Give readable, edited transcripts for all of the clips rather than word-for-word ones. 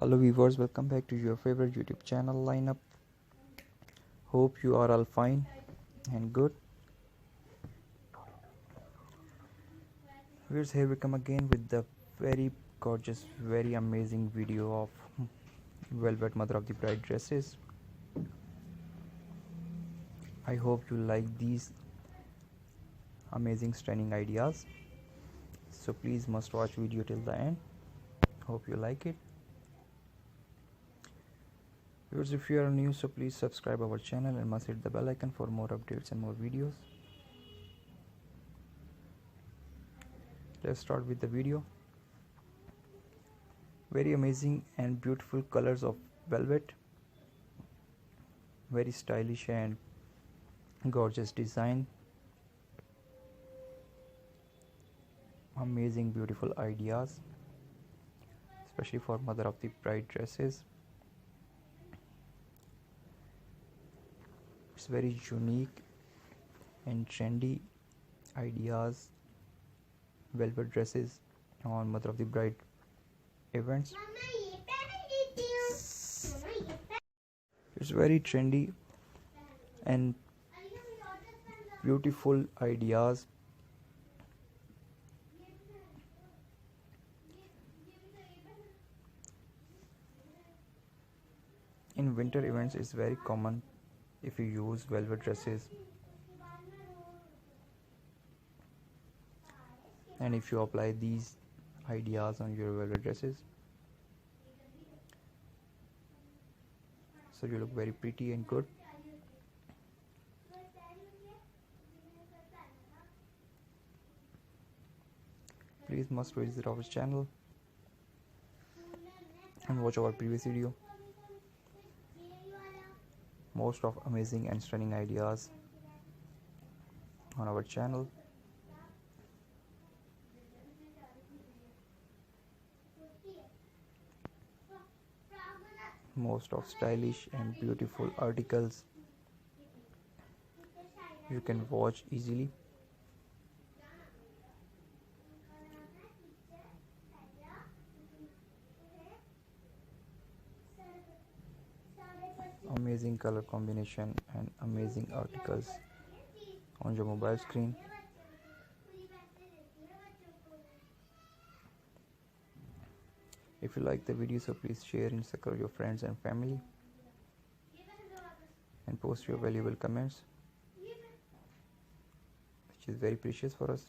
Hello viewers, welcome back to your favorite YouTube channel lineup. Hope you are all fine and good. Viewers, here we come again with the very gorgeous, very amazing video of velvet mother of the bride dresses. I hope you like these amazing stunning ideas. So please must watch video till the end. Hope you like it. Viewers, if you are new, so please subscribe our channel and must hit the bell icon for more updates and more videos. Let's start with the video. Very amazing and beautiful colors of velvet. Very stylish and gorgeous design. Amazing beautiful ideas, especially for mother of the bride dresses. It's very unique and trendy ideas, velvet dresses on mother of the bride events. It's very trendy and beautiful ideas. In winter events, it's very common if you use velvet dresses, and if you apply these ideas on your velvet dresses, so you look very pretty and good. Please must visit our channel and watch our previous video. Most of amazing and stunning ideas on our channel. Most of stylish and beautiful articles you can watch easily. Amazing color combination and amazing articles on your mobile screen. If you like the video, so please share and circle your friends and family and post your valuable comments, which is very precious for us.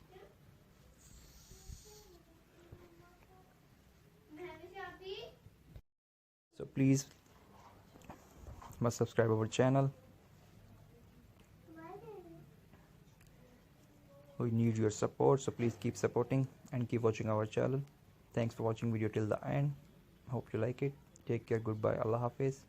So please must subscribe our channel. We need your support, so please keep supporting and keep watching our channel. Thanks for watching video till the end. Hope you like it. Take care. Goodbye. Allah Hafiz.